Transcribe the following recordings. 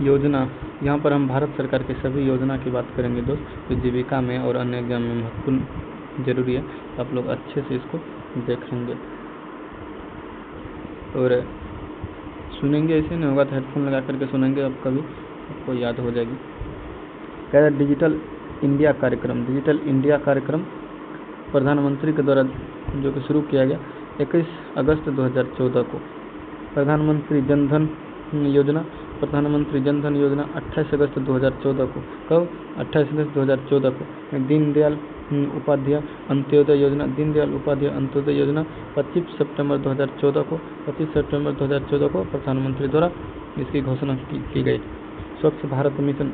योजना, यहाँ पर हम भारत सरकार के सभी योजना की बात करेंगे दोस्त, तो जीविका में और अन्य एग्जाम में महत्वपूर्ण जरूरी है, तो आप लोग अच्छे से इसको देखेंगे और सुनेंगे। ऐसे नहीं होगा तो हेडफोन लगा करके सुनेंगे, अब कभी आपको याद हो जाएगी। कह रहे डिजिटल इंडिया कार्यक्रम, डिजिटल इंडिया कार्यक्रम प्रधानमंत्री के द्वारा जो कि शुरू किया गया 21 अगस्त 2014 को। प्रधानमंत्री जनधन योजना, प्रधानमंत्री जनधन योजना 28 अगस्त 2014 को। कब? 28 अगस्त 2014 को। दीनदयाल उपाध्याय अंत्योदय योजना, दीनदयाल उपाध्याय अंत्योदय योजना 25 सितंबर 2014 को, 25 सितंबर 2014 को प्रधानमंत्री द्वारा इसकी घोषणा की गई। स्वच्छ भारत मिशन,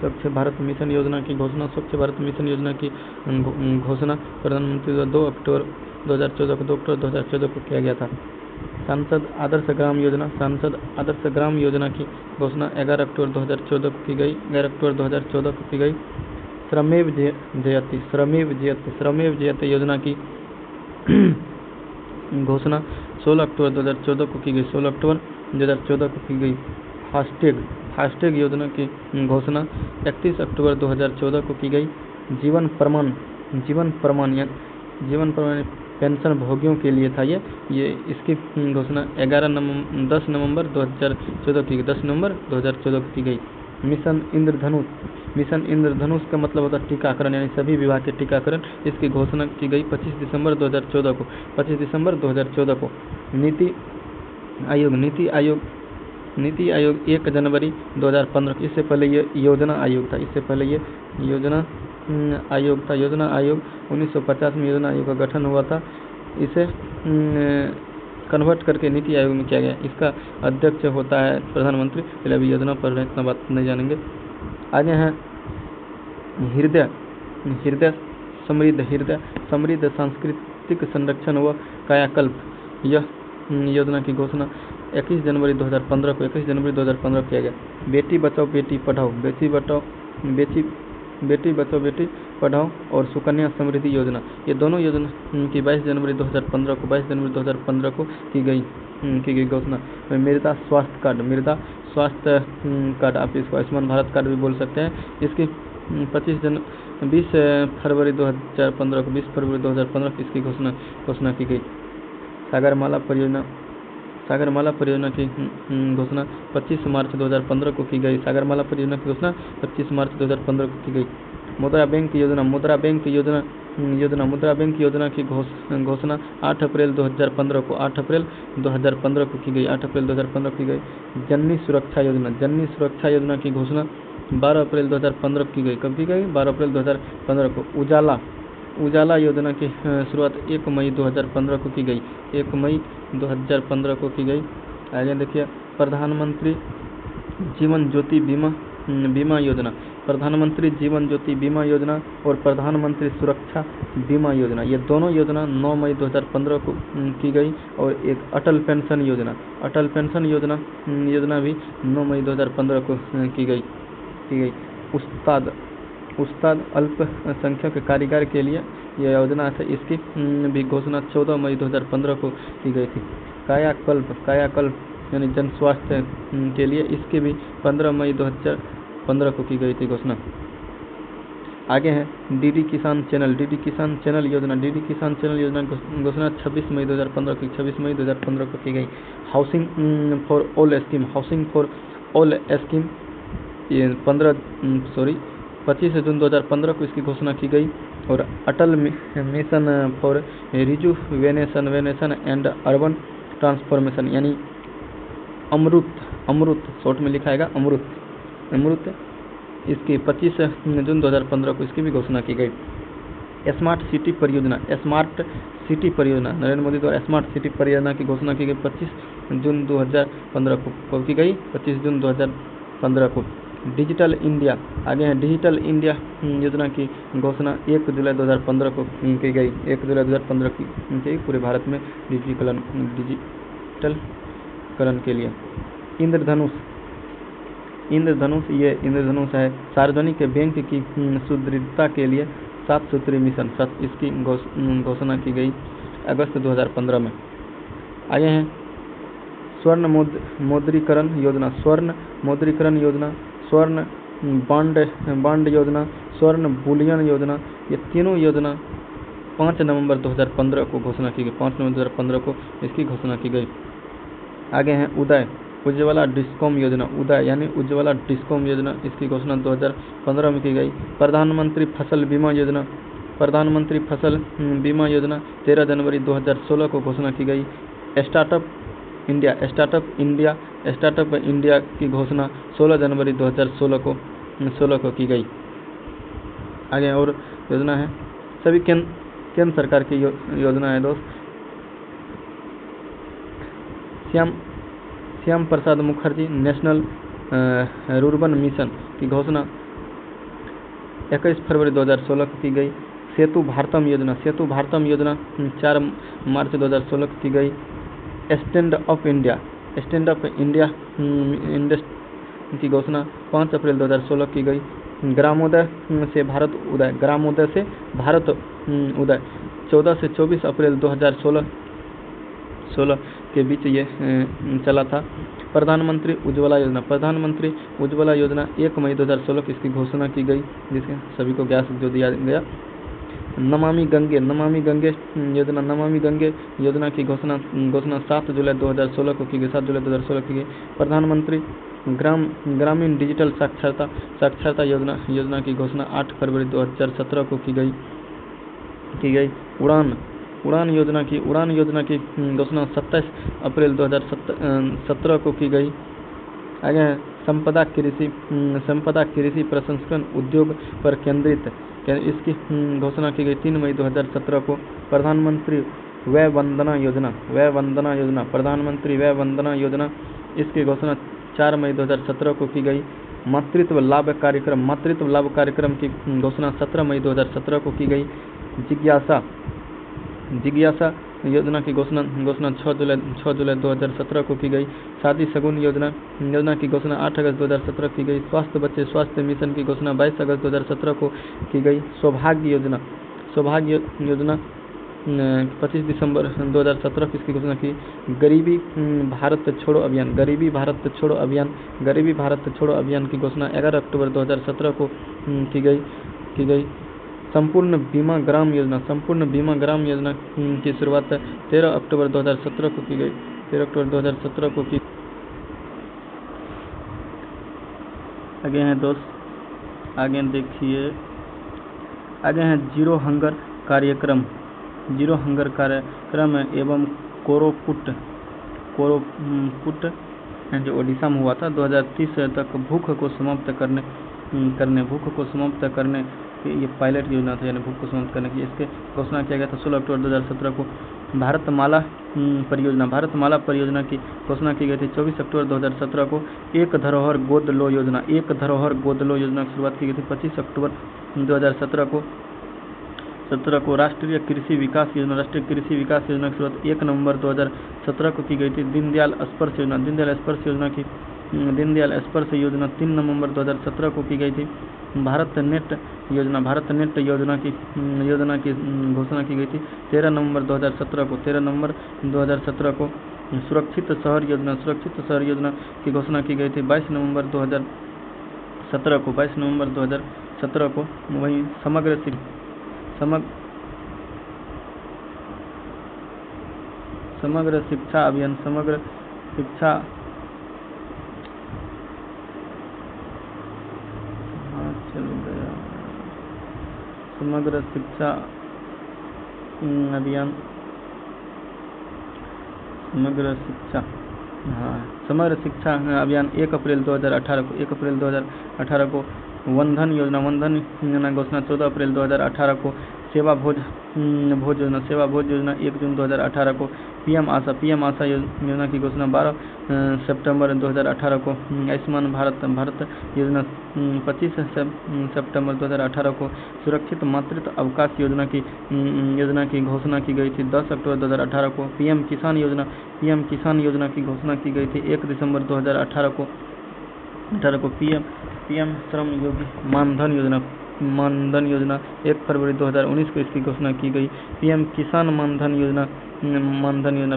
स्वच्छ भारत मिशन योजना की घोषणा, स्वच्छ भारत मिशन योजना की घोषणा प्रधानमंत्री द्वारा 2 अक्टूबर 2014 को, 2 अक्टूबर 2014 को किया गया था। सांसद आदर्श ग्राम योजना, सांसद आदर्श ग्राम योजना की घोषणा 11 अक्टूबर 2014 को की गई, 11 अक्टूबर 2014 को की गई। श्रमेव जयते, श्रमेव जयते, श्रमेव जयते योजना की घोषणा 16 अक्टूबर 2014 को की गई, 16 अक्टूबर 2014 को की गई। फास्टैग, फास्टैग योजना की घोषणा 31 अक्टूबर 2014 को की गई। जीवन प्रमाण, जीवन प्रमाण या जीवन प्रमाण पेंशन भोगियों के लिए था ये इसकी घोषणा 10 नवंबर 2014 की गई, 10 नवंबर 2014 को की गई। मिशन इंद्रधनुष, मिशन इंद्रधनुष का मतलब होता है टीकाकरण, यानी सभी विभाग के टीकाकरण, इसकी घोषणा की गई 25 दिसंबर 2014 को, 25 दिसंबर 2014 को। नीति आयोग, नीति आयोग, नीति आयोग 1 जनवरी 2015, इससे पहले ये योजना आयोग था, इससे पहले ये योजना आयोग था। योजना आयोग 1950 में योजना आयोग का गठन हुआ था, इसे कन्वर्ट करके नीति आयोग में किया गया। इसका अध्यक्ष होता है प्रधानमंत्री। पहले अभी योजना पर इतना बात नहीं जानेंगे। आगे हैं हृदय, हृदय समृद्ध, हृदय समृद्ध सांस्कृतिक संरक्षण व कायाकल्प, यह योजना की घोषणा 21 जनवरी 2015 को, 21 जनवरी 2015 किया गया। बेटी बचाओ बेटी पढ़ाओ, बेटी बचाओ बेटी बचाओ बेटी पढ़ाओ और सुकन्या समृद्धि योजना, ये दोनों योजना की 22 जनवरी 2015 को, 22 जनवरी 2015 को की गई घोषणा। मृदा स्वास्थ्य कार्ड, मृदा स्वास्थ्य कार्ड, आप इसको आयुष्मान भारत कार्ड भी बोल सकते हैं, इसकी 20 फरवरी 2015 को, 20 फरवरी 2015 को इसकी घोषणा की गई। सागरमाला परियोजना, सागरमाला परियोजना की घोषणा 25 मार्च 2015 को की गई। सागरमाला परियोजना की घोषणा 25 मार्च 2015 को की गई। मुद्रा बैंक योजना, मुद्रा बैंक योजना मुद्रा बैंक योजना की घोषणा 8 अप्रैल 2015 को, 8 अप्रैल 2015 को की गई, 8 अप्रैल 2015 को की गई। जननी सुरक्षा योजना, जननी सुरक्षा योजना की घोषणा 12 अप्रैल 2015 को की गई। कब की गई? 12 अप्रैल 2015 को। उजाला, उजाला योजना की शुरुआत 1 मई 2015 को की गई, 1 मई 2015 को की गई। आगे देखिए प्रधानमंत्री जीवन ज्योति बीमा योजना, प्रधानमंत्री जीवन ज्योति बीमा योजना और प्रधानमंत्री सुरक्षा बीमा योजना, ये दोनों योजना 9 मई 2015 को की गई। और एक अटल पेंशन योजना, अटल पेंशन योजना भी 9 मई 2015 को की गई। उस्ताद अल्पसंख्यक कारीगर के लिए यह योजना है, इसकी भी घोषणा 14 मई 2015 को की गई थी। कायाकल्प यानी जन स्वास्थ्य के लिए, इसकी भी 15 मई 2015 को की गई थी घोषणा। आगे है डीडी किसान चैनल, डीडी किसान चैनल योजना, डीडी किसान चैनल योजना की घोषणा 26 मई 2015 की, 26 मई 2015 को की गई। Housing for all scheme, housing for all scheme 25 जून 2015 को इसकी घोषणा की गई। और Atal mission for rejuvenation and urban transformation यानी अमृत शॉर्ट में लिखा आएगा अमृत, इसकी 25 जून 2015 को इसकी भी घोषणा की गई। स्मार्ट सिटी परियोजना, स्मार्ट सिटी परियोजना नरेंद्र मोदी द्वारा स्मार्ट सिटी परियोजना की घोषणा की गई 25 जून 2015 को। कब की गई? 25 जून 2015 को। डिजिटल इंडिया, आगे है डिजिटल इंडिया योजना की घोषणा 1 जुलाई 2015 को की गई, 1 जुलाई 2015 की पूरे भारत में डिजिटलकरण के लिए। इंद्रधनुष, ये इंद्रधनुष है सार्वजनिक बैंक की सुदृढ़ता के लिए 7 सूत्री मिशन, इसकी घोषणा की गई अगस्त 2015 में। आगे हैं स्वर्ण मौद्रीकरण योजना, स्वर्ण मौद्रीकरण योजना, स्वर्ण बॉन्ड योजना, स्वर्ण बुलियन योजना, ये तीनों योजना 5 नवंबर 2015 को घोषणा की गई। 5 नवंबर 2015 को इसकी घोषणा की गई। आगे हैं उदय उज्ज्वला डिस्कॉम योजना, उदय यानी उज्ज्वला डिस्कॉम योजना, इसकी घोषणा 2015 में की गई। प्रधानमंत्री फसल बीमा योजना, प्रधानमंत्री फसल बीमा योजना 13 जनवरी 2016 को घोषणा की गई। स्टार्टअप इंडिया की घोषणा 16 जनवरी 2016 को की गई। आगे और योजना है, सभी केंद्र सरकार की योजना है दोस्त। Shyam Prasad Mukherjee national rurban mission की घोषणा 21 फरवरी 2016 को की गई। सेतु भारतम योजना 4 मार्च 2016 को की गई। स्टैंड अप इंडिया की घोषणा 5 अप्रैल 2016 की गई। ग्रामोदय से भारत उदय 14 से 24 अप्रैल 2016 के बीच ये चला था। प्रधानमंत्री उज्ज्वला योजना 1 मई 2016 की इसकी घोषणा की गई, जिसके सभी को गैस जो दिया गया। नमामि गंगे योजना की घोषणा 7 जुलाई 2016 को की गई। 7 जुलाई 2016 की गई। प्रधानमंत्री ग्रामीण डिजिटल साक्षरता योजना की घोषणा 8 फरवरी 2017 को की गई। उड़ान योजना की घोषणा 27 अप्रैल 2017 को की गई। आगे है संपदा कृषि प्रसंस्करण उद्योग पर केंद्रित, इसकी घोषणा की गई 3 मई 2017 को। प्रधानमंत्री वय वंदना योजना, इसकी घोषणा 4 मई 2017 को की गई। मातृत्व लाभ कार्यक्रम की घोषणा 17 मई 2017 को की गई। जिज्ञासा योजना की घोषणा 6 जुलाई 2017 को की गई। शादी शगुन योजना की घोषणा 8 अगस्त 2017 की गई। स्वास्थ्य मिशन की घोषणा 22 अगस्त 2017 को की गई। सौभाग्य योजना 25 दिसंबर 2017 को इसकी घोषणा की। गरीबी भारत छोड़ो अभियान की घोषणा 11 अक्टूबर 2017 को की गई। संपूर्ण बीमा ग्राम योजना की शुरुआत 13 अक्टूबर 2017 को की गई। 13 अक्टूबर 2017 को की। आगे हैं दोस्त, आगे देखिए, आगे हैं जीरो हंगर कार्यक्रम एवं कोरोपुट जो ओडिशा में हुआ था 2030 तक भूख को समाप्त करने ये पायलट योजना था, यानी भूख को समाप्त करने की। इसके घोषणा किया गया था 16 अक्टूबर 2017 को। भारतमाला परियोजना की घोषणा की गई थी 24 अक्टूबर 2017 को। एक धरोहर गोद लो योजना की शुरुआत की गई थी 25 अक्टूबर 2017 को। राष्ट्रीय कृषि विकास योजना की शुरुआत 1 नवंबर 2017 को की गई थी। दीनदयाल स्पर्श योजना 3 नवंबर 2017 को की गई थी। भारत नेट योजना की घोषणा की गई थी 13 नवंबर 2017 को। सुरक्षित शहर योजना की घोषणा की गई थी 22 नवंबर 2017 को। वहीं समग्र शिक्षा अभियान समग्र शिक्षा अभियान 1 अप्रैल 2018 को। वंदन योजना घोषणा 14 अप्रैल 2018 को। सेवा भोज योजना 1 जून 2018 को। पीएम आशा योजना की घोषणा 12 सितंबर 2018 को। आयुष्मान भारत योजना 25 सितंबर 2018 को। सुरक्षित मातृत्व अवकाश योजना की घोषणा की गई थी 10 अक्टूबर 2018 को। पीएम किसान योजना की घोषणा की गई थी 1 दिसंबर 2018 को। पीएम श्रम योगी मानधन योजना मानधन योजना 1 फरवरी 2019 को इसकी घोषणा की गई। पीएम किसान मानधन योजना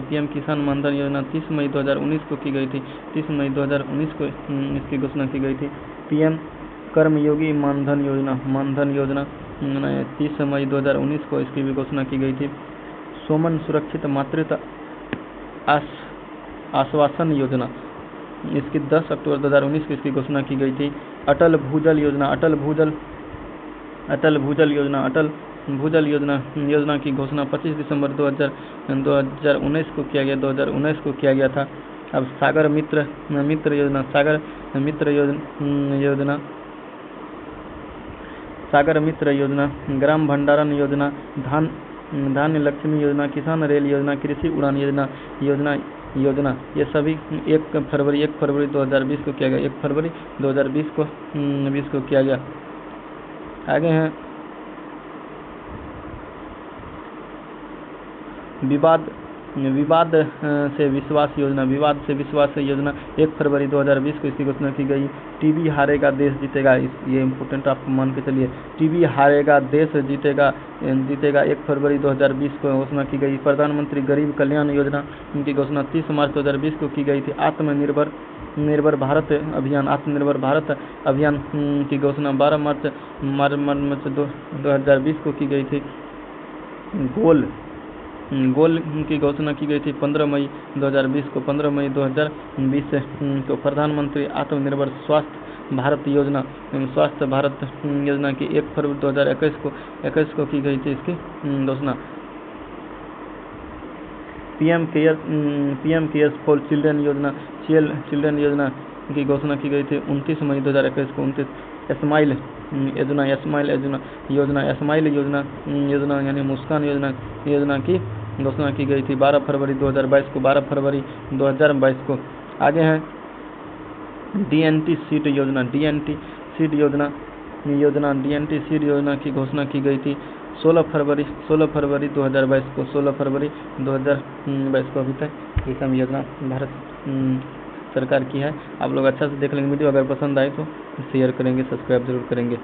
पीएम किसान मानधन योजना 30 मई 2019 को की गई थी। 30 मई 2019 को इसकी घोषणा की गई थी। पीएम कर्मयोगी मानधन योजना 30 मई 2019 को इसकी भी घोषणा की गई थी। सोमन सुरक्षित मातृत्व आश्वासन योजना इसकी 10 अक्टूबर 2019 को इसकी घोषणा की गई थी। अटल भूजल योजना की घोषणा 25 दिसंबर 2019 को किया गया था। अब सागर मित्र योजना, ग्राम भंडारण योजना, धान्य लक्ष्मी योजना, किसान रेल योजना, कृषि उड़ान योजना ये सभी 1 फरवरी 2020 को किया गया। 1 फरवरी 2020 को किया गया। आगे हैं विवाद से विश्वास योजना 1 फरवरी 2020 को इसकी घोषणा की गई। टीबी हारेगा देश जीतेगा, ये इम्पोर्टेंट आप मान के चलिए। टीबी हारेगा देश जीतेगा 1 फरवरी 2020 को घोषणा की गई। प्रधानमंत्री गरीब कल्याण योजना की घोषणा 30 मार्च 2020 को की गई थी। आत्मनिर्भर भारत अभियान की घोषणा 12 मार्च 2020 को की गई थी। गोल की घोषणा की गई थी 15 मई 2020 को। 15 मई 2020 को प्रधानमंत्री आत्मनिर्भर स्वास्थ्य भारत योजना की 1 फरवरी 2021 को की गई थी इसकी घोषणा। पीएम केयर्स फॉर चिल्ड्रन योजना की घोषणा की गई थी 29 मई 2021 को। 29 स्माइल योजना यानी मुस्कान योजना की घोषणा की गई थी 12 फरवरी 2022 को। आगे हैं डीएनटी सीड योजना की घोषणा की गई थी 16 फरवरी 2022 को। 16 फरवरी 2022 को। अभी तक ये सब योजना भारत सरकार की है। आप लोग अच्छा से देख लेंगे वीडियो। अगर पसंद आए तो शेयर करेंगे, सब्सक्राइब जरूर करेंगे।